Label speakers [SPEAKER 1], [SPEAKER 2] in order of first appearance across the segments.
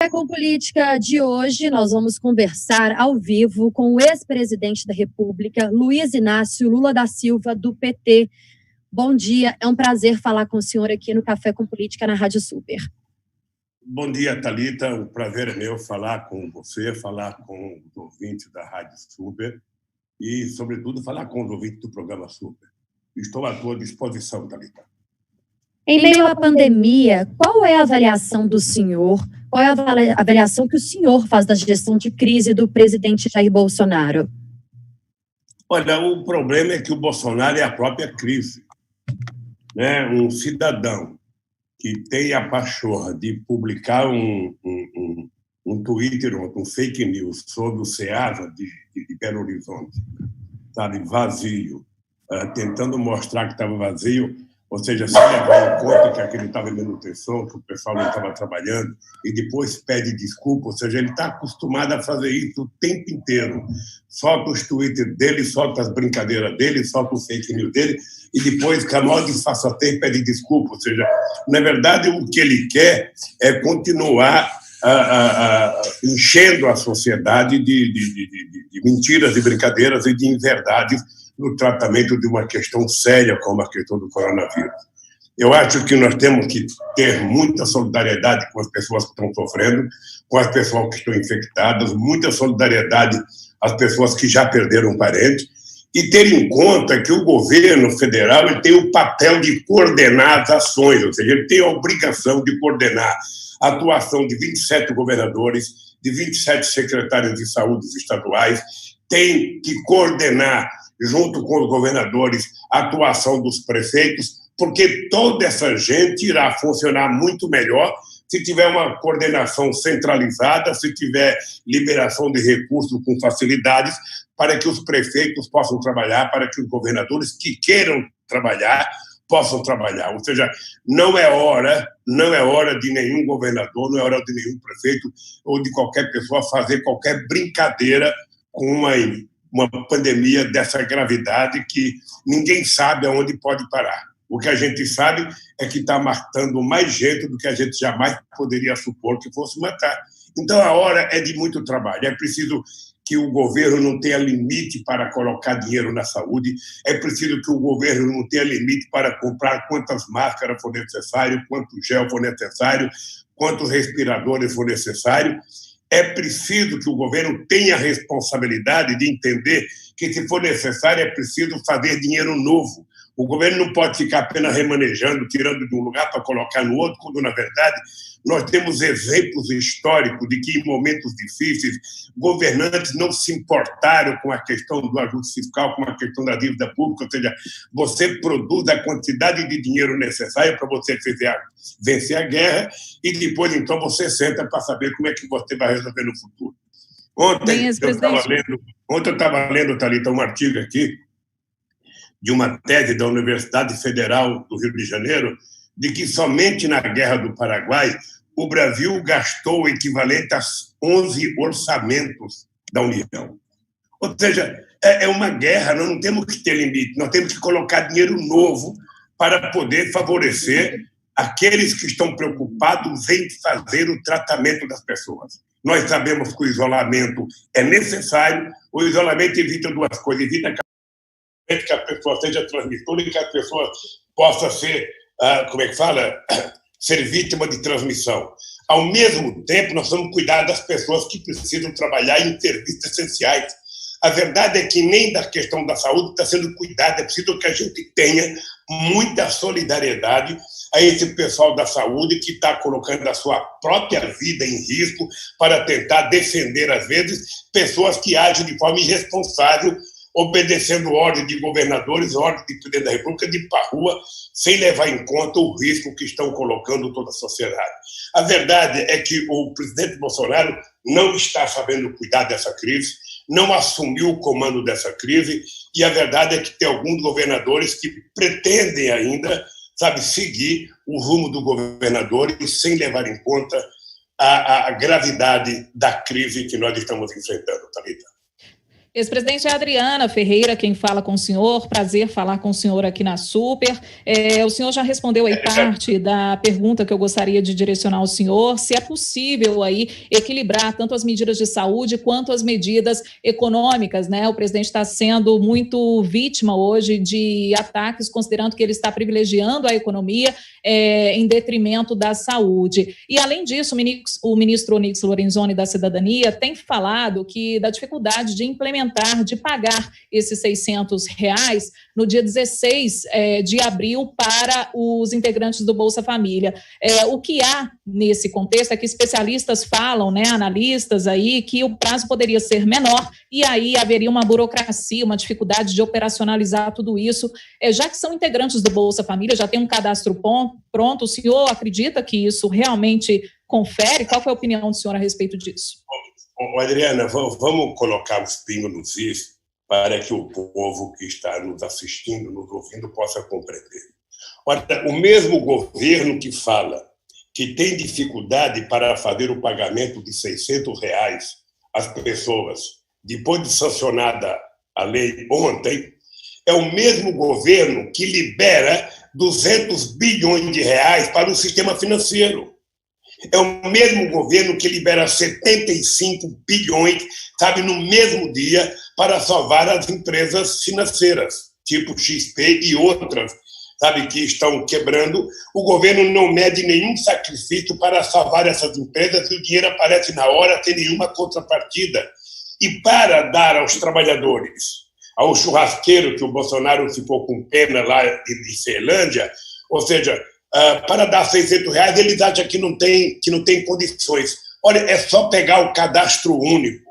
[SPEAKER 1] Café com Política de hoje, nós vamos conversar ao vivo com o ex-presidente da República, Luiz Inácio Lula da Silva, do PT. Bom dia, é um prazer falar com o senhor aqui no Café com Política na Rádio Super.
[SPEAKER 2] Bom dia, Thalita. O prazer é meu falar com você, falar com os ouvintes da Rádio Super e, sobretudo, falar com os ouvintes do programa Super. Estou à tua disposição, Thalita.
[SPEAKER 1] Em meio à pandemia, qual é a avaliação do senhor? Qual é a avaliação que o senhor faz da gestão de crise do presidente Jair Bolsonaro?
[SPEAKER 2] Olha, o problema é que o Bolsonaro é a própria crise, né? Um cidadão que tem a pachorra de publicar um Twitter, um fake news sobre o Ceasa de Belo Horizonte, sabe, vazio, tentando mostrar que estava vazio, ou seja, se levar em conta que aquele estava em manutenção, que o pessoal não estava trabalhando, e depois pede desculpa, ou seja, ele está acostumado a fazer isso o tempo inteiro. Solta os Twitter dele, solta as brincadeiras dele, solta o fake news dele, e depois, com a maior disfarçatez, pede desculpa. Ou seja, na verdade, o que ele quer é continuar enchendo a sociedade de mentiras, de brincadeiras e de inverdades no tratamento de uma questão séria como a questão do coronavírus. Eu acho que nós temos que ter muita solidariedade com as pessoas que estão sofrendo, com as pessoas que estão infectadas, muita solidariedade às pessoas que já perderam parentes, e ter em conta que o governo federal ele tem o papel de coordenar as ações, ou seja, ele tem a obrigação de coordenar a atuação de 27 governadores, de 27 secretários de saúde estaduais, tem que coordenar, junto com os governadores, a atuação dos prefeitos, porque toda essa gente irá funcionar muito melhor se tiver uma coordenação centralizada, se tiver liberação de recursos com facilidades, para que os prefeitos possam trabalhar, para que os governadores que queiram trabalhar possam trabalhar. Ou seja, não é hora de nenhum governador, não é hora de nenhum prefeito ou de qualquer pessoa fazer qualquer brincadeira com uma pandemia dessa gravidade que ninguém sabe aonde pode parar. O que a gente sabe é que está matando mais gente do que a gente jamais poderia supor que fosse matar. Então, a hora é de muito trabalho. É preciso que o governo não tenha limite para colocar dinheiro na saúde, é preciso que o governo não tenha limite para comprar quantas máscaras for necessário, quanto gel for necessário, quantos respiradores for necessário. É preciso que o governo tenha a responsabilidade de entender que, se for necessário, é preciso fazer dinheiro novo. O governo não pode ficar apenas remanejando, tirando de um lugar para colocar no outro, quando, na verdade, nós temos exemplos históricos de que, em momentos difíceis, governantes não se importaram com a questão do ajuste fiscal, com a questão da dívida pública, ou seja, você produz a quantidade de dinheiro necessária para você vencer a guerra e depois, então, você senta para saber como é que você vai resolver no futuro. Ontem eu estava lendo, Thalita, um artigo aqui de uma tese da Universidade Federal do Rio de Janeiro, de que somente na Guerra do Paraguai o Brasil gastou o equivalente a 11 orçamentos da União. Ou seja, é uma guerra, nós não temos que ter limite, nós temos que colocar dinheiro novo para poder favorecer aqueles que estão preocupados em fazer o tratamento das pessoas. Nós sabemos que o isolamento é necessário, o isolamento evita duas coisas, evita que a pessoa seja transmissora e que a pessoa possa ser, ser vítima de transmissão. Ao mesmo tempo, nós vamos cuidar das pessoas que precisam trabalhar em serviços essenciais. A verdade é que nem da questão da saúde está sendo cuidada, é preciso que a gente tenha muita solidariedade a esse pessoal da saúde que está colocando a sua própria vida em risco para tentar defender, às vezes, pessoas que agem de forma irresponsável, obedecendo ordem de governadores, ordem de presidente da República, de ir para a rua, sem levar em conta o risco que estão colocando toda a sociedade. A verdade é que o presidente Bolsonaro não está sabendo cuidar dessa crise, não assumiu o comando dessa crise, e a verdade é que tem alguns governadores que pretendem ainda, seguir o rumo do governador e sem levar em conta a gravidade da crise que nós estamos enfrentando, Thalita.
[SPEAKER 3] Ex-presidente Adriana Ferreira, quem fala com o senhor, prazer falar com o senhor aqui na Super. O senhor já respondeu aí parte da pergunta que eu gostaria de direcionar ao senhor, se é possível aí equilibrar tanto as medidas de saúde quanto as medidas econômicas, né? O presidente está sendo muito vítima hoje de ataques, considerando que ele está privilegiando a economia em detrimento da saúde. E, além disso, o ministro Onyx Lorenzoni da Cidadania tem falado que da dificuldade de implementar, de pagar esses R$600 no dia 16 de abril para os integrantes do Bolsa Família. O que há nesse contexto é que especialistas falam, né, analistas aí, que o prazo poderia ser menor e aí haveria uma burocracia, uma dificuldade de operacionalizar tudo isso. Já que são integrantes do Bolsa Família, já tem um cadastro pronto, o senhor acredita que isso realmente confere? Qual foi a opinião do senhor a respeito disso?
[SPEAKER 2] Adriana, vamos colocar os pingos nos is para que o povo que está nos assistindo, nos ouvindo, possa compreender. Olha, o mesmo governo que fala que tem dificuldade para fazer o pagamento de R$600 às pessoas, depois de sancionada a lei ontem, é o mesmo governo que libera 200 bilhões de reais para o sistema financeiro. É o mesmo governo que libera 75 bilhões, sabe, no mesmo dia, para salvar as empresas financeiras, tipo XP e outras, sabe, que estão quebrando. O governo não mede nenhum sacrifício para salvar essas empresas e o dinheiro aparece na hora, sem nenhuma contrapartida. E para dar aos trabalhadores, ao churrasqueiro que o Bolsonaro ficou com pena lá em Ceilândia, ou seja, para dar R$600, eles acham que não tem condições. Olha, é só pegar o cadastro único.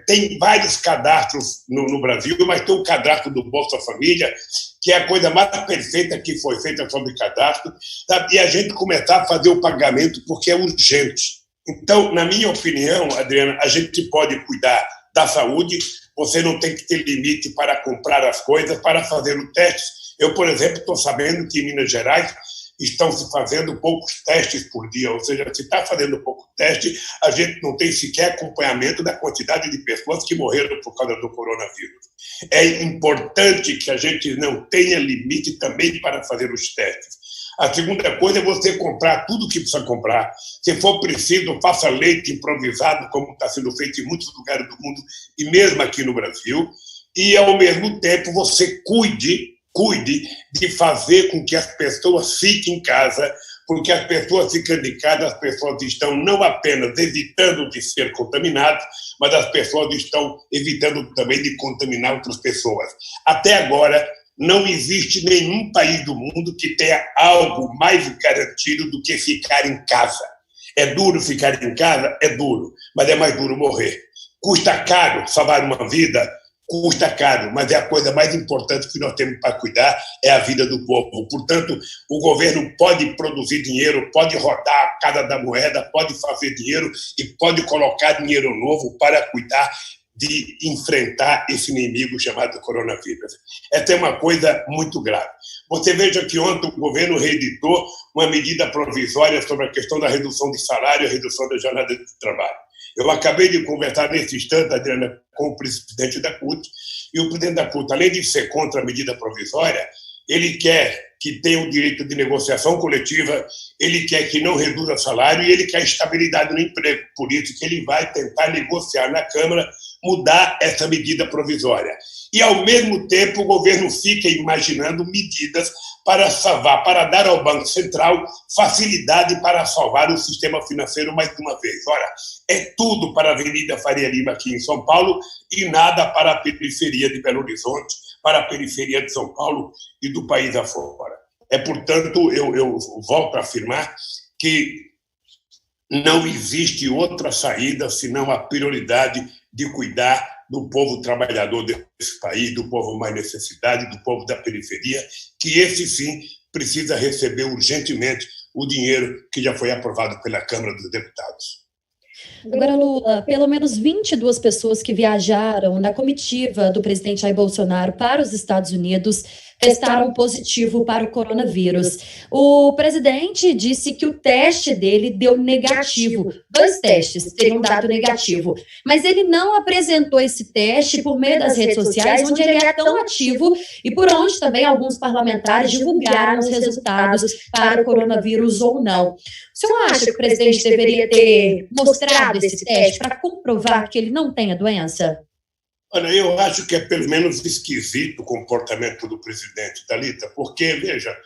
[SPEAKER 2] Tem vários cadastros no Brasil, mas tem o cadastro do Bolsa Família, que é a coisa mais perfeita que foi feita sobre cadastro, sabe? E a gente começar a fazer o pagamento porque é urgente. Então, na minha opinião, Adriana, a gente pode cuidar da saúde, você não tem que ter limite para comprar as coisas, para fazer o teste. Eu, por exemplo, estou sabendo que em Minas Gerais estão se fazendo poucos testes por dia, ou seja, se está fazendo pouco teste, a gente não tem sequer acompanhamento da quantidade de pessoas que morreram por causa do coronavírus. É importante que a gente não tenha limite também para fazer os testes. A segunda coisa é você comprar tudo que precisa comprar. Se for preciso, faça leite improvisado, como está sendo feito em muitos lugares do mundo, e mesmo aqui no Brasil, e, ao mesmo tempo, você cuide de fazer com que as pessoas fiquem em casa, porque as pessoas ficando em casa, as pessoas estão não apenas evitando de ser contaminadas, mas as pessoas estão evitando também de contaminar outras pessoas. Até agora, não existe nenhum país do mundo que tenha algo mais garantido do que ficar em casa. É duro ficar em casa? É duro, mas é mais duro morrer. Custa caro salvar uma vida? Custa caro, mas é a coisa mais importante que nós temos para cuidar, é a vida do povo. Portanto, o governo pode produzir dinheiro, pode rodar a casa da moeda, pode fazer dinheiro e pode colocar dinheiro novo para cuidar de enfrentar esse inimigo chamado coronavírus. Essa é uma coisa muito grave. Você veja que ontem o governo reeditou uma medida provisória sobre a questão da redução de salário e a redução da jornada de trabalho. Eu acabei de conversar nesse instante, Adriana, com o presidente da CUT, e o presidente da CUT, além de ser contra a medida provisória, ele quer que tenha o direito de negociação coletiva, ele quer que não reduza salário e ele quer estabilidade no emprego. Por isso que ele vai tentar negociar na Câmara, mudar essa medida provisória. E, ao mesmo tempo, o governo fica imaginando medidas para salvar, para dar ao Banco Central facilidade para salvar o sistema financeiro mais uma vez. Ora, é tudo para a Avenida Faria Lima aqui em São Paulo e nada para a periferia de Belo Horizonte, para a periferia de São Paulo e do país afora. Portanto, eu volto a afirmar que não existe outra saída senão a prioridade de cuidar do povo trabalhador desse país, do povo mais necessidade, do povo da periferia, que esse sim precisa receber urgentemente o dinheiro que já foi aprovado pela Câmara dos Deputados.
[SPEAKER 1] Agora, Lula, pelo menos 22 pessoas que viajaram na comitiva do presidente Jair Bolsonaro para os Estados Unidos testaram positivo para o coronavírus. O presidente disse que o teste dele deu negativo. 2 testes teriam dado negativo. Mas ele não apresentou esse teste por meio das redes sociais, onde ele é tão ativo e por onde também alguns parlamentares divulgaram os resultados para o coronavírus ou não. O senhor acha que o presidente deveria ter mostrado esse teste para comprovar que ele não tem a doença?
[SPEAKER 2] Olha, eu acho que é pelo menos esquisito o comportamento do presidente, Thalita, porque, veja,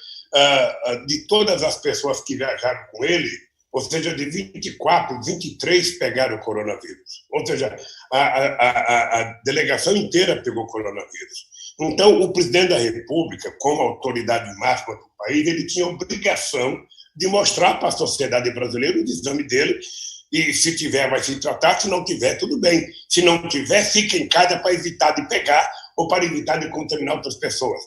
[SPEAKER 2] de todas as pessoas que viajaram com ele, ou seja, de 24, 23 pegaram o coronavírus. Ou seja, a delegação inteira pegou o coronavírus. Então, o presidente da República, como autoridade máxima do país, ele tinha a obrigação de mostrar para a sociedade brasileira o exame dele. E se tiver, vai se tratar. Se não tiver, tudo bem. Se não tiver, fica em casa para evitar de pegar ou para evitar de contaminar outras pessoas.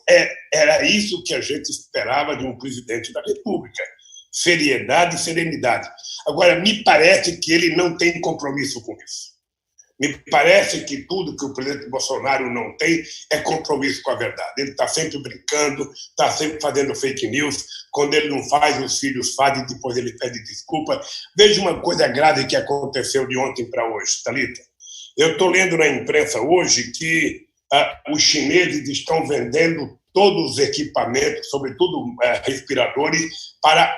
[SPEAKER 2] Era isso que a gente esperava de um presidente da República. Seriedade e serenidade. Agora, me parece que ele não tem compromisso com isso. Me parece que tudo que o presidente Bolsonaro não tem é compromisso com a verdade. Ele está sempre brincando, está sempre fazendo fake news. Quando ele não faz, os filhos fazem, depois ele pede desculpa. Veja uma coisa grave que aconteceu de ontem para hoje, Thalita. Eu estou lendo na imprensa hoje que os chineses estão vendendo todos os equipamentos, sobretudo respiradores, para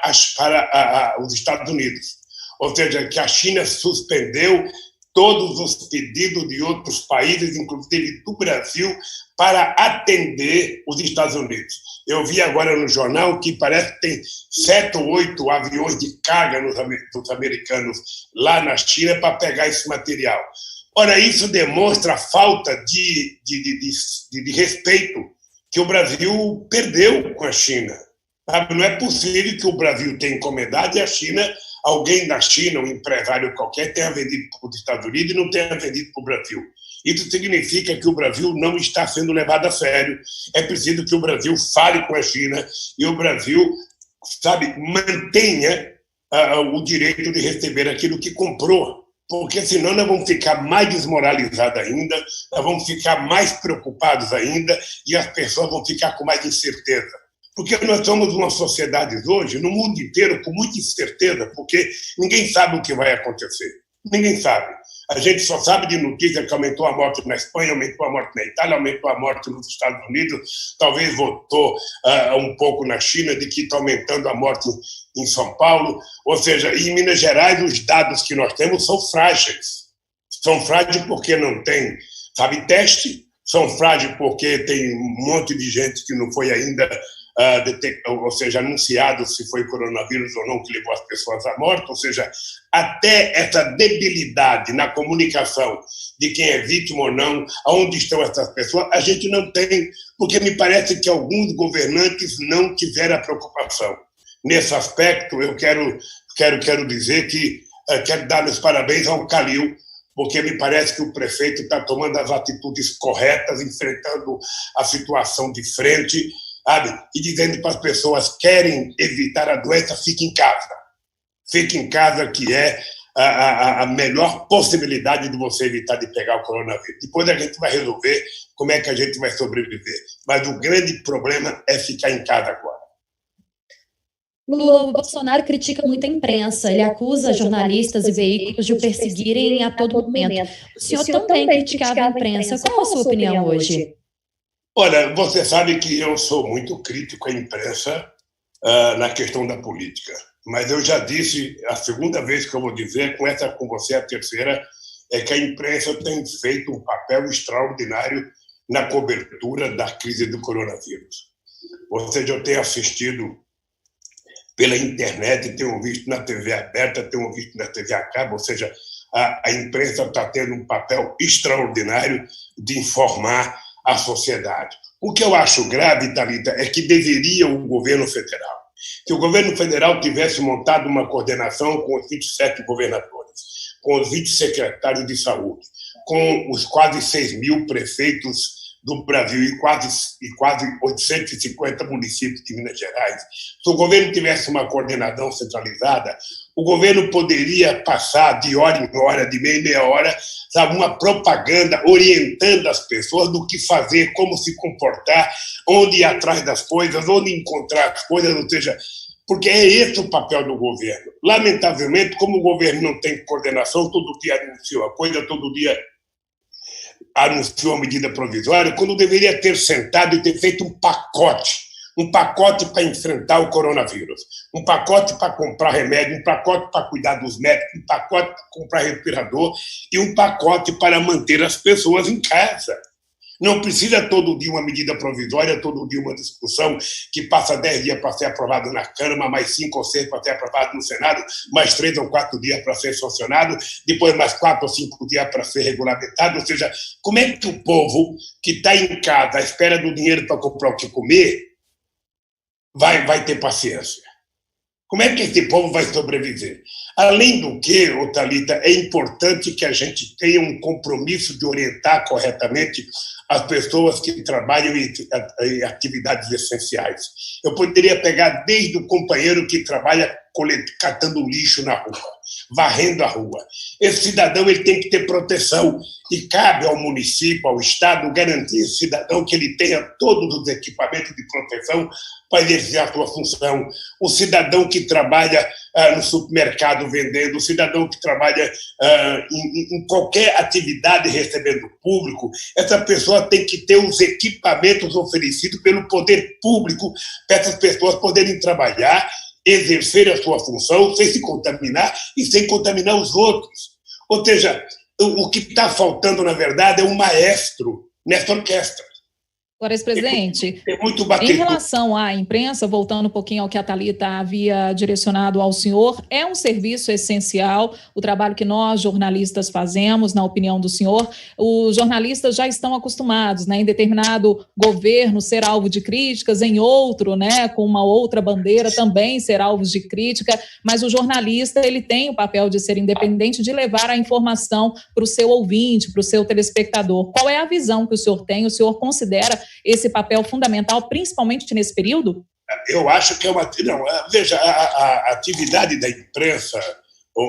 [SPEAKER 2] os Estados Unidos. Ou seja, que a China suspendeu todos os pedidos de outros países, inclusive do Brasil, para atender os Estados Unidos. Eu vi agora no jornal que parece que tem 7 ou 8 aviões de carga dos americanos lá na China para pegar esse material. Ora, isso demonstra a falta de respeito que o Brasil perdeu com a China. Não é possível que o Brasil tenha encomendado e a China, alguém da China, um empresário qualquer, tenha vendido para os Estados Unidos e não tenha vendido para o Brasil. Isso significa que o Brasil não está sendo levado a sério. É preciso que o Brasil fale com a China e o Brasil, mantenha o direito de receber aquilo que comprou. Porque senão nós vamos ficar mais desmoralizados ainda, nós vamos ficar mais preocupados ainda e as pessoas vão ficar com mais incerteza. Porque nós somos uma sociedade hoje, no mundo inteiro, com muita incerteza, porque ninguém sabe o que vai acontecer. Ninguém sabe. A gente só sabe de notícia que aumentou a morte na Espanha, aumentou a morte na Itália, aumentou a morte nos Estados Unidos, talvez voltou um pouco na China, de que está aumentando a morte em São Paulo. Ou seja, em Minas Gerais, os dados que nós temos são frágeis. São frágeis porque não tem, teste, são frágeis porque tem um monte de gente que não foi ainda ou seja, anunciado se foi coronavírus ou não que levou as pessoas à morte, ou seja, até essa debilidade na comunicação de quem é vítima ou não, aonde estão essas pessoas, a gente não tem, porque me parece que alguns governantes não tiveram a preocupação. Nesse aspecto, eu quero dizer que quero dar os parabéns ao Calil, porque me parece que o prefeito está tomando as atitudes corretas, enfrentando a situação de frente, e dizendo para as pessoas que querem evitar a doença, fique em casa. Fique em casa, que é a melhor possibilidade de você evitar de pegar o coronavírus. Depois a gente vai resolver como é que a gente vai sobreviver. Mas o grande problema é ficar em casa agora.
[SPEAKER 1] O Bolsonaro critica muito a imprensa, ele acusa jornalistas e veículos de o perseguirem a todo momento. O senhor também criticava a imprensa. Qual a sua opinião hoje?
[SPEAKER 2] Olha, você sabe que eu sou muito crítico à imprensa na questão da política, mas eu já disse, a segunda vez que eu vou dizer, com você a terceira, é que a imprensa tem feito um papel extraordinário na cobertura da crise do coronavírus. Ou seja, eu tenho assistido pela internet, tenho visto na TV aberta, tenho visto na TV a cabo, ou seja, a imprensa está tendo um papel extraordinário de informar a sociedade. O que eu acho grave, Thalita, é que deveria o governo federal, que o governo federal tivesse montado uma coordenação com os 27 governadores, com os 20 secretários de saúde, com os quase 6 mil prefeitos do Brasil e quase 850 municípios de Minas Gerais. Se o governo tivesse uma coordenação centralizada, O governo poderia passar de hora em hora, de meia em meia hora, sabe, uma propaganda orientando as pessoas do que fazer, como se comportar, onde ir atrás das coisas, onde encontrar as coisas, ou seja, porque é esse o papel do governo. Lamentavelmente, como o governo não tem coordenação, todo dia anuncia uma coisa, todo dia anunciou uma medida provisória, quando deveria ter sentado e ter feito um pacote para enfrentar o coronavírus, um pacote para comprar remédio, um pacote para cuidar dos médicos, um pacote para comprar respirador e um pacote para manter as pessoas em casa. Não precisa todo dia uma medida provisória, todo dia uma discussão que passa 10 dias para ser aprovado na Câmara, mais 5 ou 6 para ser aprovado no Senado, mais 3 ou 4 dias para ser sancionado, depois mais 4 ou 5 dias para ser regulamentado. Ou seja, como é que o povo que está em casa à espera do dinheiro para comprar o que comer vai ter paciência? Como é que esse povo vai sobreviver? Além do que, Thalita, é importante que a gente tenha um compromisso de orientar corretamente as pessoas que trabalham em atividades essenciais. Eu poderia pegar desde o companheiro que trabalha catando lixo na rua, varrendo a rua. Esse cidadão ele tem que ter proteção e cabe ao município, ao Estado, garantir esse cidadão que ele tenha todos os equipamentos de proteção para exercer a sua função. O cidadão que trabalha no supermercado vendendo, o cidadão que trabalha em qualquer atividade recebendo público, essa pessoa tem que ter os equipamentos oferecidos pelo poder público para essas pessoas poderem trabalhar, exercer a sua função sem se contaminar e sem contaminar os outros. Ou seja, o que está faltando, na verdade, é um maestro nessa orquestra.
[SPEAKER 3] Agora, ex-presidente,
[SPEAKER 2] muito
[SPEAKER 3] em relação à imprensa, voltando um pouquinho ao que a Thalita havia direcionado ao senhor, é um serviço essencial o trabalho que nós, jornalistas, fazemos, na opinião do senhor. Os jornalistas já estão acostumados, né, em determinado governo ser alvo de críticas, em outro, né, com uma outra bandeira também ser alvo de crítica, mas o jornalista ele tem o papel de ser independente, de levar a informação para o seu ouvinte, para o seu telespectador. Qual é a visão que o senhor tem? O senhor considera esse papel fundamental, principalmente nesse período?
[SPEAKER 2] Eu acho que é uma... Não, veja, a atividade da imprensa,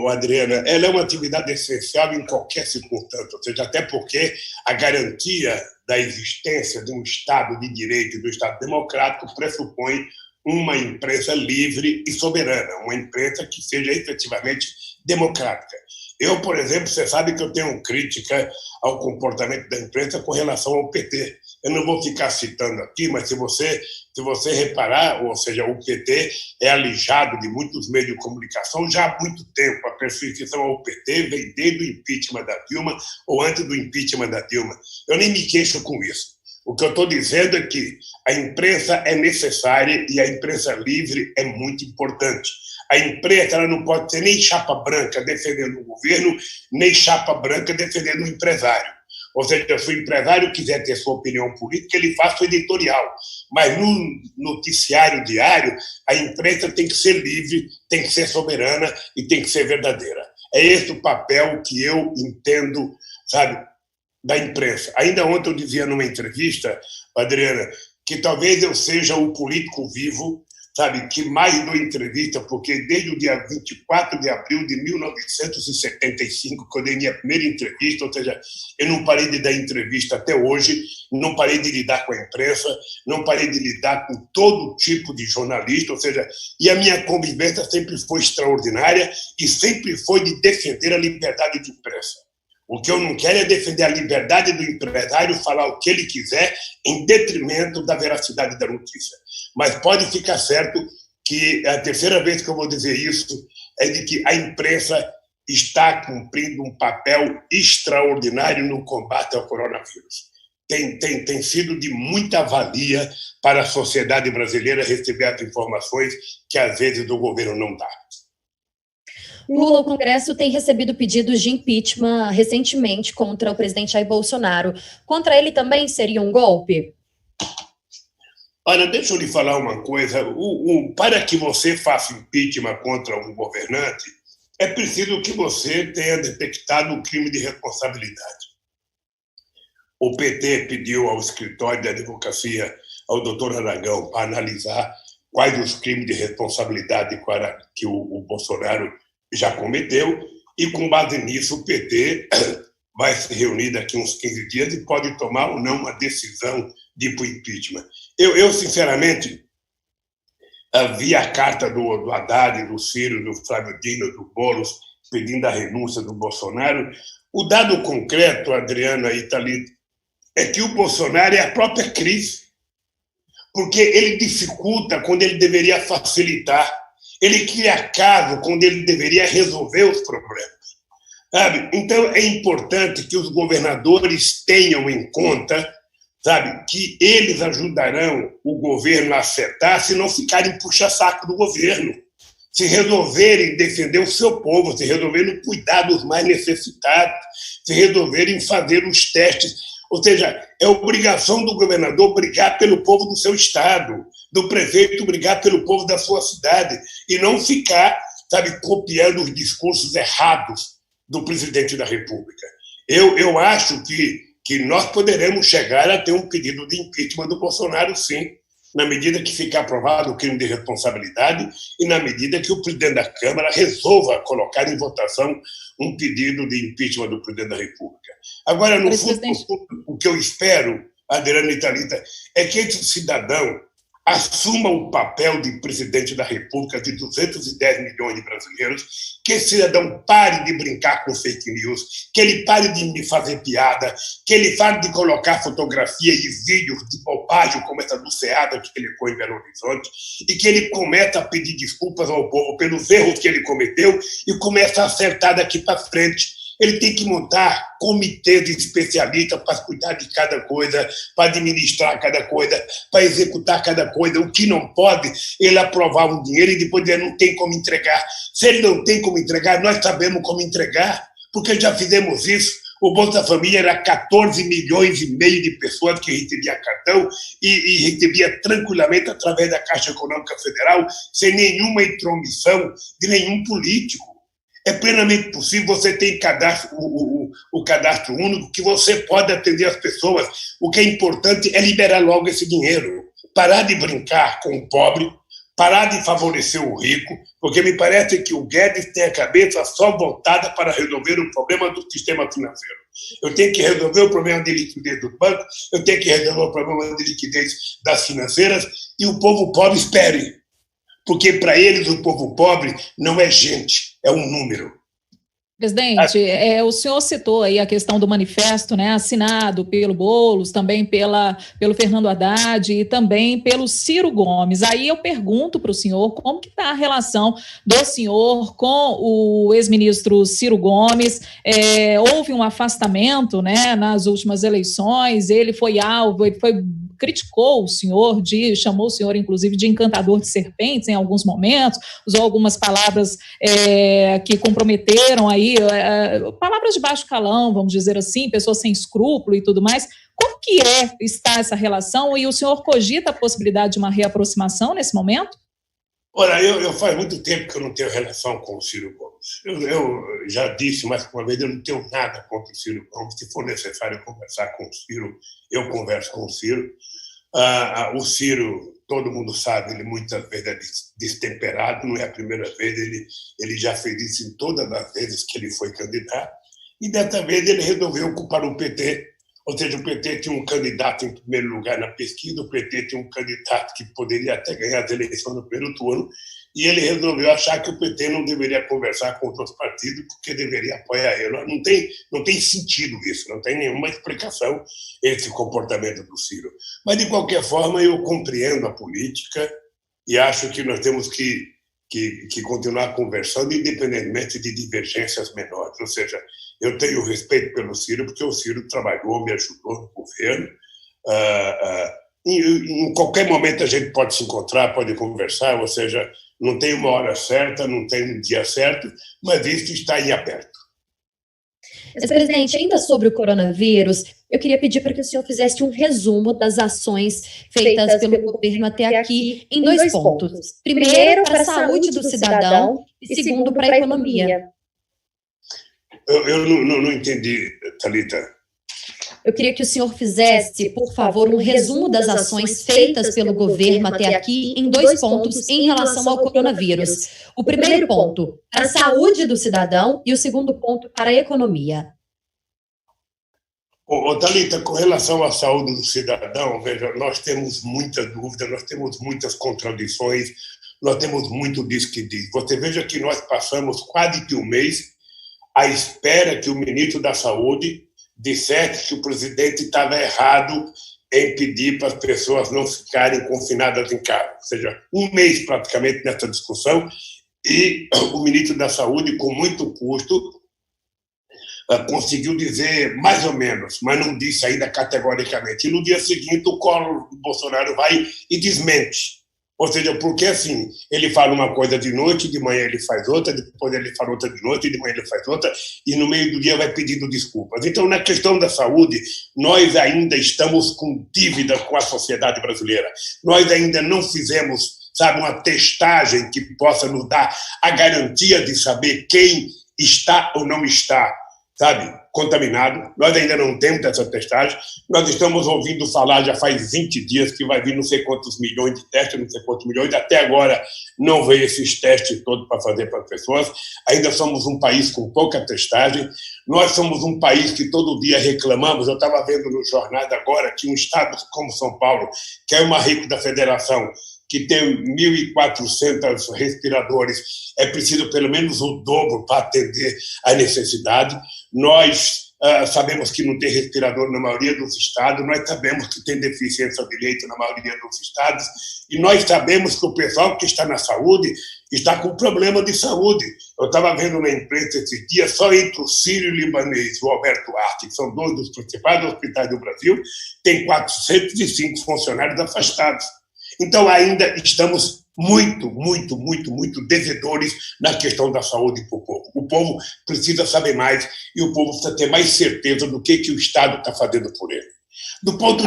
[SPEAKER 2] Adriana, ela é uma atividade essencial em qualquer circunstância, ou seja, até porque a garantia da existência de um Estado de direito e do Estado democrático pressupõe uma imprensa livre e soberana, uma imprensa que seja efetivamente democrática. Eu, por exemplo, você sabe que eu tenho crítica ao comportamento da imprensa com relação ao PT. Eu não vou ficar citando aqui, mas se você reparar, ou seja, o PT é alijado de muitos meios de comunicação já há muito tempo. A perseguição ao PT vem desde o impeachment da Dilma ou antes do impeachment da Dilma. Eu nem me queixo com isso. O que eu estou dizendo é que a imprensa é necessária e a imprensa livre é muito importante. A imprensa ela não pode ser nem chapa branca defendendo o governo, nem chapa branca defendendo o empresário. Ou seja, se o empresário quiser ter sua opinião política, ele faz o editorial. Mas no noticiário diário, a imprensa tem que ser livre, tem que ser soberana e tem que ser verdadeira. É esse o papel que eu entendo, sabe, da imprensa. Ainda ontem eu dizia numa entrevista, Adriana, que talvez eu seja o político vivo, sabe, que mais dou entrevista, porque desde o dia 24 de abril de 1975, que eu dei minha primeira entrevista, ou seja, eu não parei de dar entrevista até hoje, não parei de lidar com a imprensa, não parei de lidar com todo tipo de jornalista, ou seja, e a minha convivência sempre foi extraordinária e sempre foi de defender a liberdade de imprensa. O que eu não quero é defender a liberdade do empresário falar o que ele quiser em detrimento da veracidade da notícia. Mas pode ficar certo que a terceira vez que eu vou dizer isso é de que a imprensa está cumprindo um papel extraordinário no combate ao coronavírus. Tem sido de muita valia para a sociedade brasileira receber as informações que às vezes o governo não dá.
[SPEAKER 1] Lula, o Congresso tem recebido pedidos de impeachment recentemente contra o presidente Jair Bolsonaro. Contra ele também seria um golpe?
[SPEAKER 2] Olha, deixa eu lhe falar uma coisa. Para que você faça impeachment contra um governante, é preciso que você tenha detectado o crime de responsabilidade. O PT pediu ao escritório de advocacia, ao doutor Aragão, para analisar quais os crimes de responsabilidade que o Bolsonaro já cometeu, e com base nisso o PT vai se reunir daqui uns 15 dias e pode tomar ou não uma decisão de ir para o impeachment. Eu, sinceramente, vi a carta do Haddad, do Ciro, do Flávio Dino, do Boulos, pedindo a renúncia do Bolsonaro. O dado concreto, Adriana e Thalita, é que o Bolsonaro é a própria crise, porque ele dificulta quando ele deveria facilitar, ele cria caso quando ele deveria resolver os problemas. Sabe? Então, é importante que os governadores tenham em conta, sabe, que eles ajudarão o governo a acertar se não ficarem puxa-saco do governo, se resolverem defender o seu povo, se resolverem cuidar dos mais necessitados, se resolverem fazer os testes. Ou seja, é obrigação do governador brigar pelo povo do seu estado, do prefeito brigar pelo povo da sua cidade, e não ficar, sabe, copiando os discursos errados do presidente da República. Eu acho que nós poderemos chegar a ter um pedido de impeachment do Bolsonaro, sim, na medida que ficar aprovado o crime de responsabilidade e na medida que o presidente da Câmara resolva colocar em votação um pedido de impeachment do presidente da República. Agora, no fundo, o que eu espero, Adriana e Thalita, é que esse cidadão assuma o papel de presidente da República de 210 milhões de brasileiros, que esse cidadão pare de brincar com fake news, que ele pare de me fazer piada, que ele pare de colocar fotografia e vídeos de bobagem como essa do Seada que ele põe em Belo Horizonte, e que ele comece a pedir desculpas ao povo pelos erros que ele cometeu e comece a acertar daqui para frente. Ele tem que montar comitês de especialistas para cuidar de cada coisa, para administrar cada coisa, para executar cada coisa. O que não pode, ele aprovar um dinheiro e depois ele não tem como entregar. Se ele não tem como entregar, nós sabemos como entregar, porque já fizemos isso. O Bolsa Família era 14 milhões e meio de pessoas que recebia cartão e recebia tranquilamente através da Caixa Econômica Federal, sem nenhuma intromissão de nenhum político. É plenamente possível, você tem cadastro, o cadastro único, que você pode atender as pessoas. O que é importante é liberar logo esse dinheiro, parar de brincar com o pobre, parar de favorecer o rico, porque me parece que o Guedes tem a cabeça só voltada para resolver o problema do sistema financeiro. Eu tenho que resolver o problema de liquidez do banco, eu tenho que resolver o problema de liquidez das financeiras, e o povo pobre espere. Porque para eles o povo pobre não é gente, é um número.
[SPEAKER 3] Presidente, o senhor citou aí a questão do manifesto, né, assinado pelo Boulos, também pelo Fernando Haddad e também pelo Ciro Gomes. Aí eu pergunto para o senhor como que está a relação do senhor com o ex-ministro Ciro Gomes. Houve um afastamento, né, nas últimas eleições, ele foi alvo, criticou o senhor, chamou o senhor, inclusive, de encantador de serpentes em alguns momentos, usou algumas palavras que comprometeram aí, palavras de baixo calão, vamos dizer assim, pessoas sem escrúpulo e tudo mais. Como que está essa relação? E o senhor cogita a possibilidade de uma reaproximação nesse momento?
[SPEAKER 2] Olha, eu faz muito tempo que eu não tenho relação com o Ciro Gomes. Eu já disse mais que uma vez, eu não tenho nada contra o Ciro Gomes. Se for necessário conversar com o Ciro, eu converso com o Ciro. O Ciro, todo mundo sabe, ele muitas vezes é destemperado, não é a primeira vez, ele já fez isso em todas as vezes que ele foi candidato, e dessa vez ele resolveu ocupar o PT, ou seja, o PT tinha um candidato em primeiro lugar na pesquisa, o PT tinha um candidato que poderia até ganhar as eleições no primeiro turno, e ele resolveu achar que o PT não deveria conversar com outros partidos porque deveria apoiar ele. Não tem sentido isso, não tem nenhuma explicação esse comportamento do Ciro. Mas, de qualquer forma, eu compreendo a política e acho que nós temos que continuar conversando independentemente de divergências menores. Ou seja, eu tenho respeito pelo Ciro porque o Ciro trabalhou, me ajudou no governo. Em qualquer momento a gente pode se encontrar, pode conversar, ou seja, não tem uma hora certa, não tem um dia certo, mas isso está em aberto.
[SPEAKER 1] Presidente, ainda sobre o coronavírus, eu queria pedir para que o senhor fizesse um resumo das ações feitas pelo governo até aqui em dois pontos. Primeiro, para a saúde do cidadão e segundo, para a economia.
[SPEAKER 2] Eu não entendi, Thalita.
[SPEAKER 1] Eu queria que o senhor fizesse, por favor, um resumo das ações feitas pelo governo até aqui em 2 pontos em relação ao coronavírus. O primeiro ponto, para a saúde do cidadão, e o segundo ponto, para a economia.
[SPEAKER 2] Thalita, com relação à saúde do cidadão, veja, nós temos muita dúvida, nós temos muitas contradições, nós temos muito diz que diz. Você veja que nós passamos quase que um mês à espera que o ministro da Saúde dissesse que o presidente estava errado em pedir para as pessoas não ficarem confinadas em casa. Ou seja, um mês praticamente nessa discussão, e o ministro da Saúde, com muito custo, conseguiu dizer mais ou menos, mas não disse ainda categoricamente. E no dia seguinte, o Bolsonaro vai e desmente. Ou seja, porque assim, ele fala uma coisa de noite, de manhã ele faz outra, depois ele fala outra de noite, de manhã ele faz outra, e no meio do dia vai pedindo desculpas. Então, na questão da saúde, nós ainda estamos com dívida com a sociedade brasileira. Nós ainda não fizemos, sabe, uma testagem que possa nos dar a garantia de saber quem está ou não está, sabe, contaminado. Nós ainda não temos essa testagem. Nós estamos ouvindo falar, já faz 20 dias, que vai vir não sei quantos milhões de testes, não sei quantos milhões. Até agora não veio esses testes todos para fazer para as pessoas. Ainda somos um país com pouca testagem. Nós somos um país que todo dia reclamamos. Eu estava vendo nos jornais agora que um estado como São Paulo, que é o mais rico da federação, que tem 1.400 respiradores, é preciso pelo menos o dobro para atender a necessidade. Nós sabemos que não tem respirador na maioria dos estados, nós sabemos que tem deficiência de leito na maioria dos estados, e nós sabemos que o pessoal que está na saúde está com problema de saúde. Eu estava vendo na imprensa esses dias, só entre o Sírio-Libanês e o Alberto Arte, que são 2 dos principais hospitais do Brasil, tem 405 funcionários afastados. Então, ainda estamos muito devedores na questão da saúde para o povo. O povo precisa saber mais e o povo precisa ter mais certeza do que o Estado está fazendo por ele. Do ponto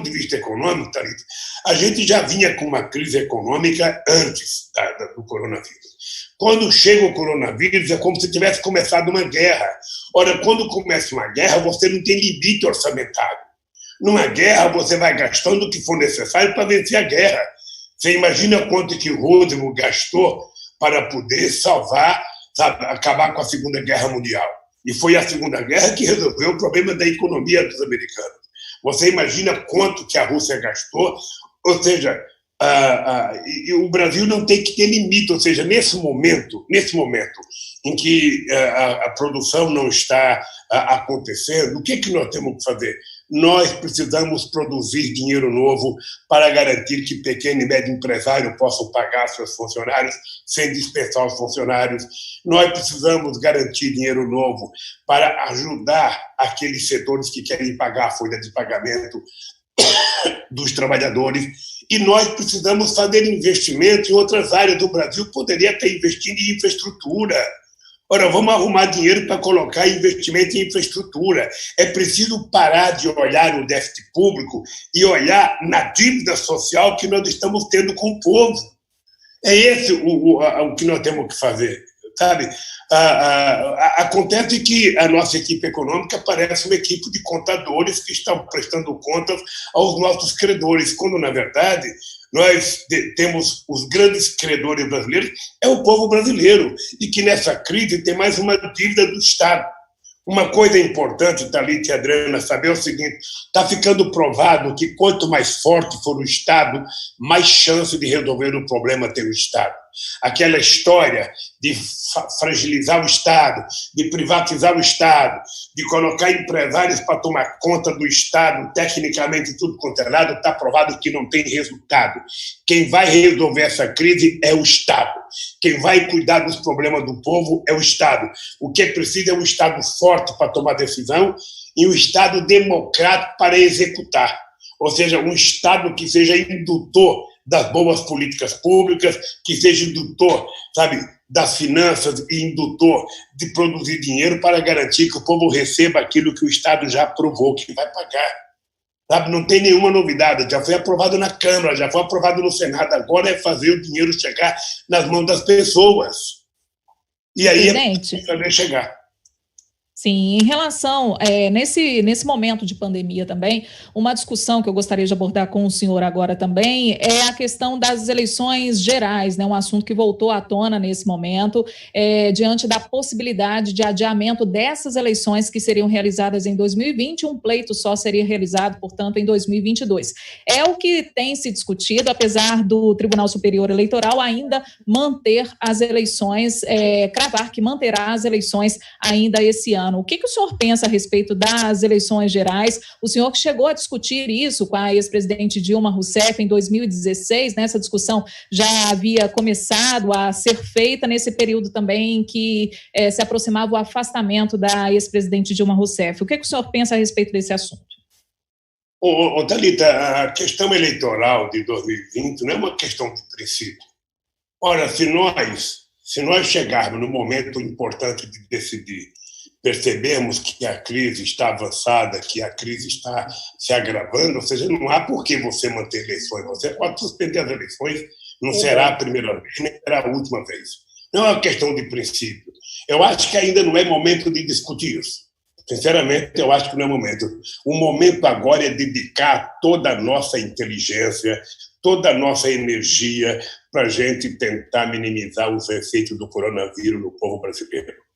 [SPEAKER 2] de vista econômico, Thalita, a gente já vinha com uma crise econômica antes do coronavírus. Quando chega o coronavírus, é como se tivesse começado uma guerra. Ora, quando começa uma guerra, você não tem limite orçamentário. Numa guerra, você vai gastando o que for necessário para vencer a guerra. Você imagina quanto que o Roosevelt gastou para poder salvar, sabe, acabar com a Segunda Guerra Mundial. E foi a Segunda Guerra que resolveu o problema da economia dos americanos. Você imagina quanto que a Rússia gastou? Ou seja, o Brasil não tem que ter limite. Ou seja, nesse momento em que a produção não está acontecendo, o que nós temos que fazer? Nós precisamos produzir dinheiro novo para garantir que pequeno e médio empresário possam pagar seus funcionários sem dispensar os funcionários. Nós precisamos garantir dinheiro novo para ajudar aqueles setores que querem pagar a folha de pagamento dos trabalhadores. E nós precisamos fazer investimento em outras áreas do Brasil. Poderia estar investindo em infraestrutura. Ora, vamos arrumar dinheiro para colocar investimento em infraestrutura. É preciso parar de olhar o déficit público e olhar na dívida social que nós estamos tendo com o povo. É esse o que nós temos que fazer, sabe? Acontece que a nossa equipe econômica parece uma equipe de contadores que estão prestando contas aos nossos credores, quando, na verdade, nós temos os grandes credores brasileiros, é o povo brasileiro, e que nessa crise tem mais uma dívida do Estado. Uma coisa importante, Thalita e Adriana, saber o seguinte: está ficando provado que quanto mais forte for o Estado, mais chance de resolver o problema tem o Estado. Aquela história de fragilizar o Estado, de privatizar o Estado, de colocar empresários para tomar conta do Estado, tecnicamente tudo quanto é lado, está provado que não tem resultado. Quem vai resolver essa crise é o Estado. Quem vai cuidar dos problemas do povo é o Estado. O que é preciso é um Estado forte para tomar decisão e um Estado democrático para executar. Ou seja, um Estado que seja indutor das boas políticas públicas, que seja indutor, sabe, das finanças e indutor de produzir dinheiro para garantir que o povo receba aquilo que o Estado já aprovou que vai pagar. Sabe, não tem nenhuma novidade, já foi aprovado na Câmara, já foi aprovado no Senado, agora é fazer o dinheiro chegar nas mãos das pessoas. E aí é fazer chegar.
[SPEAKER 3] Sim, em relação, nesse momento de pandemia também, uma discussão que eu gostaria de abordar com o senhor agora também é a questão das eleições gerais, né, um assunto que voltou à tona nesse momento, diante da possibilidade de adiamento dessas eleições que seriam realizadas em 2020, um pleito só seria realizado, portanto, em 2022. É o que tem se discutido, apesar do Tribunal Superior Eleitoral ainda manter as eleições, cravar que manterá as eleições ainda esse ano. O que o senhor pensa a respeito das eleições gerais? O senhor que chegou a discutir isso com a ex-presidente Dilma Rousseff em 2016, né? Essa discussão já havia começado a ser feita nesse período também em que se aproximava o afastamento da ex-presidente Dilma Rousseff. O que o senhor pensa a respeito desse assunto?
[SPEAKER 2] Thalita, a questão eleitoral de 2020 não é uma questão de princípio. Ora, se nós chegarmos no momento importante de decidir, percebemos que a crise está avançada, que a crise está se agravando, ou seja, não há por que você manter eleições. Você pode suspender as eleições, não será a primeira vez, nem será a última vez. Não é uma questão de princípio. Eu acho que ainda não é momento de discutir isso. Sinceramente, eu acho que não é momento. O momento agora é dedicar toda a nossa inteligência, toda a nossa energia para a gente tentar minimizar os efeitos do coronavírus no povo brasileiro.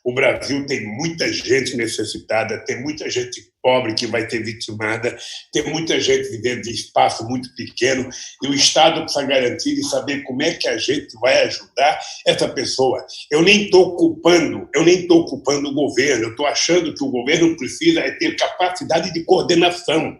[SPEAKER 2] O Brasil tem muita gente necessitada, tem muita gente pobre que vai ter vitimada, tem muita gente vivendo em espaço muito pequeno, e o Estado precisa garantir e saber como é que a gente vai ajudar essa pessoa. Eu nem estou culpando o governo, eu estou achando que o governo precisa ter capacidade de coordenação.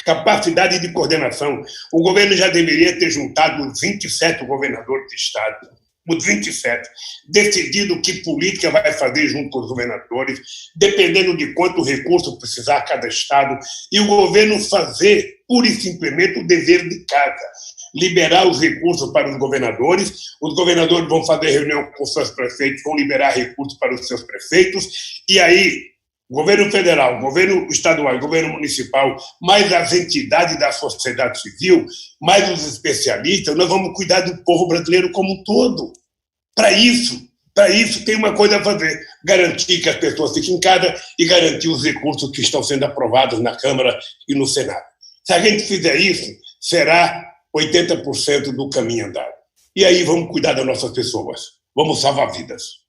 [SPEAKER 2] Capacidade de coordenação. O governo já deveria ter juntado os 27 governadores de Estado, os 27, decidido que política vai fazer junto com os governadores, dependendo de quanto recurso precisar cada estado, e o governo fazer, pura e simplesmente, o dever de casa, liberar os recursos para os governadores vão fazer reunião com os seus prefeitos, vão liberar recursos para os seus prefeitos, e aí, governo federal, governo estadual, governo municipal, mais as entidades da sociedade civil, mais os especialistas, nós vamos cuidar do povo brasileiro como um todo. Para isso tem uma coisa a fazer, garantir que as pessoas fiquem em casa e garantir os recursos que estão sendo aprovados na Câmara e no Senado. Se a gente fizer isso, será 80% do caminho andado. E aí vamos cuidar das nossas pessoas, vamos salvar vidas.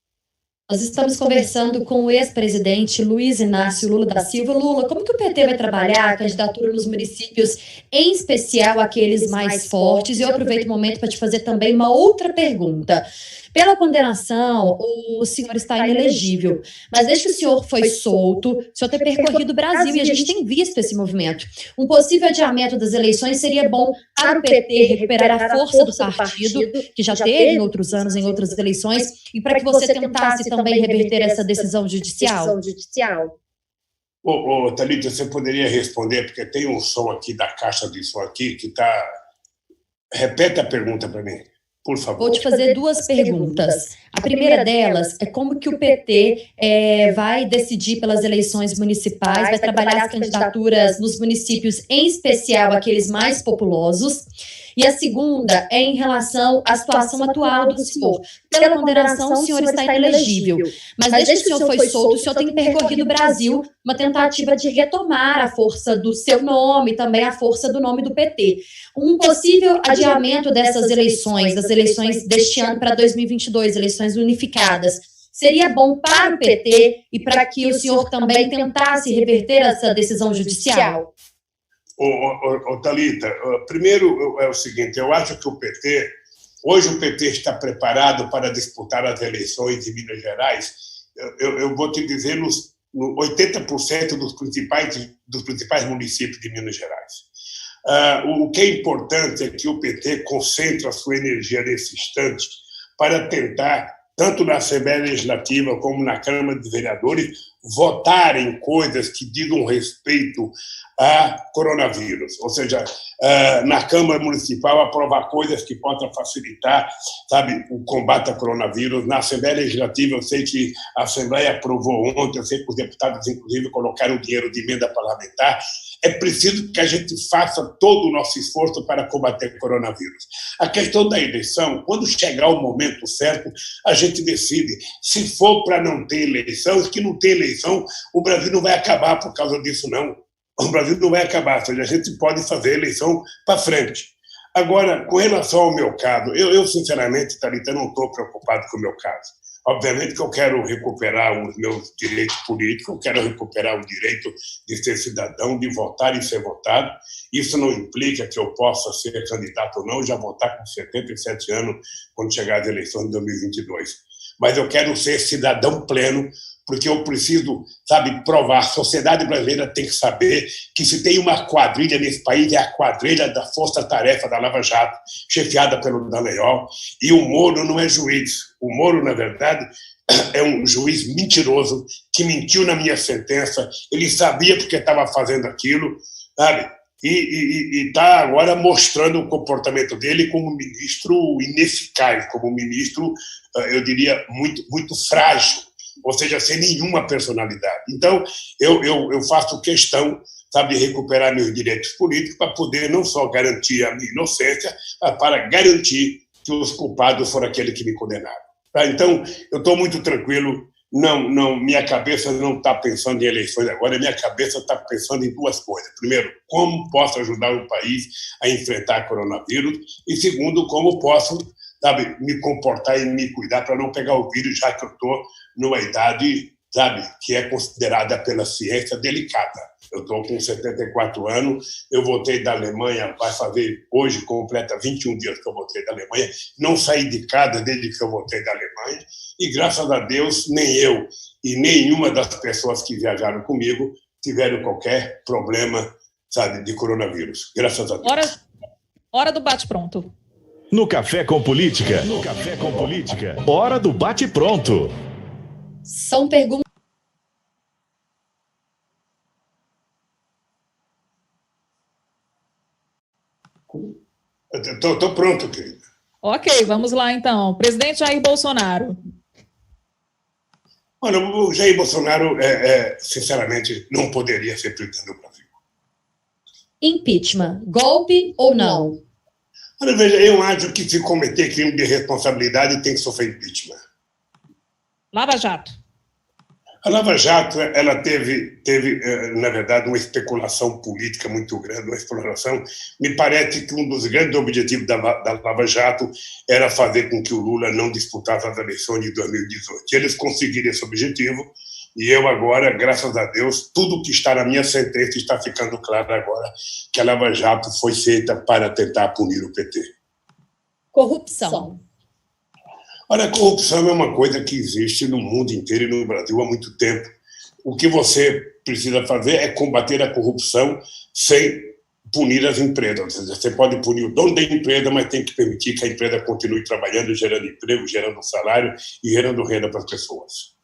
[SPEAKER 1] Nós estamos conversando com o ex-presidente Luiz Inácio Lula da Silva. Lula, como que o PT vai trabalhar a candidatura nos municípios, em especial aqueles mais fortes? E eu aproveito o momento para te fazer também uma outra pergunta. Pela condenação, o senhor está inelegível, mas desde que o senhor foi solto, o senhor tem percorrido o Brasil e a gente tem visto esse movimento. Um possível adiamento das eleições seria bom para o PT recuperar a força do partido, que já teve em outros anos, em outras eleições, e para que você tentasse também reverter essa decisão judicial?
[SPEAKER 2] Thalita, você poderia responder, porque tem um som aqui da caixa de som aqui que está... Repete a pergunta para mim. Por favor.
[SPEAKER 1] Vou te fazer duas perguntas. A primeira delas é como que o PT vai decidir pelas eleições municipais, vai trabalhar as candidaturas nos municípios, em especial aqueles mais populosos. E a segunda é em relação à situação atual do senhor. Pela condenação, o senhor está inelegível. Mas desde que o senhor foi solto, o senhor tem percorrido o Brasil, uma tentativa de retomar a força do seu nome, também a força do nome do PT. Um possível adiamento dessas eleições, das eleições deste ano para 2022, eleições unificadas, seria bom para o PT e para que o senhor também tentasse reverter essa decisão judicial?
[SPEAKER 2] Thalita, primeiro é o seguinte, eu acho que hoje o PT está preparado para disputar as eleições de Minas Gerais, eu vou te dizer, no 80% dos principais municípios de Minas Gerais. O que é importante é que o PT concentre a sua energia nesse instante para tentar, tanto na Assembleia Legislativa como na Câmara de Vereadores, votar em coisas que digam respeito a coronavírus, ou seja, na Câmara Municipal aprovar coisas que possam facilitar, sabe, o combate ao coronavírus. Na Assembleia Legislativa, eu sei que a Assembleia aprovou ontem, eu sei que os deputados, inclusive, colocaram o dinheiro de emenda parlamentar. É preciso que a gente faça todo o nosso esforço para combater o coronavírus. A questão da eleição, quando chegar o momento certo, a gente decide. Se for para não ter eleição, que não tem eleição, eleição, o Brasil não vai acabar por causa disso, não. O Brasil não vai acabar, ou seja, a gente pode fazer a eleição para frente. Agora, com relação ao meu caso, eu sinceramente, Thalita, não estou preocupado com o meu caso. Obviamente que eu quero recuperar os meus direitos políticos, eu quero recuperar o direito de ser cidadão, de votar e ser votado. Isso não implica que eu possa ser candidato ou não, eu já vou estar com 77 anos quando chegar as eleições de 2022. Mas eu quero ser cidadão pleno, porque eu preciso, sabe, provar. A sociedade brasileira tem que saber que se tem uma quadrilha nesse país, é a quadrilha da Força-Tarefa da Lava Jato, chefiada pelo Dallagnol, e o Moro não é juiz. O Moro, na verdade, é um juiz mentiroso que mentiu na minha sentença, ele sabia porque estava fazendo aquilo, sabe? E está agora mostrando o comportamento dele como um ministro ineficaz, como um ministro, eu diria, muito frágil, ou seja, sem nenhuma personalidade. Então, eu faço questão, sabe, de recuperar meus direitos políticos para poder não só garantir a minha inocência, mas para garantir que os culpados foram aqueles que me condenaram. Tá? Então, eu estou muito tranquilo. Não, minha cabeça não está pensando em eleições agora, minha cabeça está pensando em duas coisas. Primeiro, como posso ajudar o país a enfrentar o coronavírus, e segundo, como posso, sabe, me comportar e me cuidar para não pegar o vírus, já que eu estou numa idade, sabe, que é considerada pela ciência delicada. Eu estou com 74 anos, eu voltei da Alemanha, vai fazer, hoje completa 21 dias que eu voltei da Alemanha, não saí de casa desde que eu voltei da Alemanha, e graças a Deus, nem eu e nenhuma das pessoas que viajaram comigo tiveram qualquer problema, sabe, de coronavírus. Graças a Deus.
[SPEAKER 3] Hora do bate-pronto.
[SPEAKER 4] No Café com Política. Hora do bate-pronto.
[SPEAKER 1] São perguntas.
[SPEAKER 2] Estou pronto, querida.
[SPEAKER 3] Ok, vamos lá então. Presidente Jair Bolsonaro.
[SPEAKER 2] Olha, o Jair Bolsonaro, sinceramente, não poderia ser presidente do Brasil.
[SPEAKER 1] Impeachment, golpe ou não?
[SPEAKER 2] Olha, veja, eu acho que se cometer crime de responsabilidade tem que sofrer impeachment.
[SPEAKER 3] Lava Jato.
[SPEAKER 2] A Lava Jato, ela teve, na verdade, uma especulação política muito grande, uma exploração. Me parece que um dos grandes objetivos da Lava Jato era fazer com que o Lula não disputasse as eleições de 2018. Eles conseguiram esse objetivo, e eu agora, graças a Deus, tudo que está na minha sentença está ficando claro agora, que a Lava Jato foi feita para tentar punir o PT.
[SPEAKER 1] Corrupção.
[SPEAKER 2] Olha, a corrupção é uma coisa que existe no mundo inteiro e no Brasil há muito tempo. O que você precisa fazer é combater a corrupção sem punir as empresas. Ou seja, você pode punir o dono da empresa, mas tem que permitir que a empresa continue trabalhando, gerando emprego, gerando salário e gerando renda para as pessoas.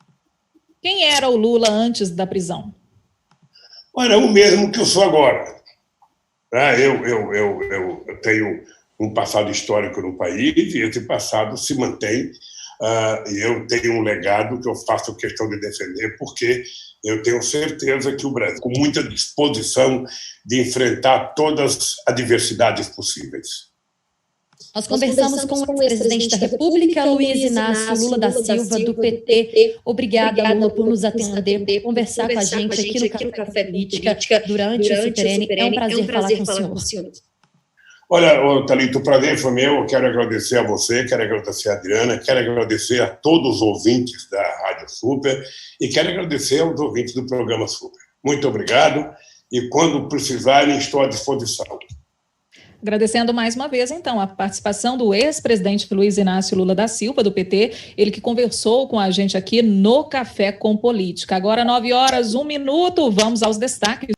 [SPEAKER 3] Quem era o Lula antes da prisão?
[SPEAKER 2] Olha, o mesmo que eu sou agora. Eu tenho um passado histórico no país, e esse passado se mantém, e eu tenho um legado que eu faço questão de defender, porque eu tenho certeza que o Brasil, com muita disposição de enfrentar todas as adversidades possíveis.
[SPEAKER 1] Nós conversamos com o presidente da República, Luiz Inácio Lula da Silva, do PT. Obrigada, Lula, por nos atender, conversar com a gente aqui no Café Política durante o Super-N. É um prazer falar com o senhor.
[SPEAKER 2] Olha, Thalita, o prazer foi meu. Eu quero agradecer a você, quero agradecer a Adriana, quero agradecer a todos os ouvintes da Rádio Super e quero agradecer aos ouvintes do programa Super. Muito obrigado e quando precisarem estou à disposição.
[SPEAKER 3] Agradecendo mais uma vez, então, a participação do ex-presidente Luiz Inácio Lula da Silva, do PT, ele que conversou com a gente aqui no Café com Política. Agora, 9h01, vamos aos destaques.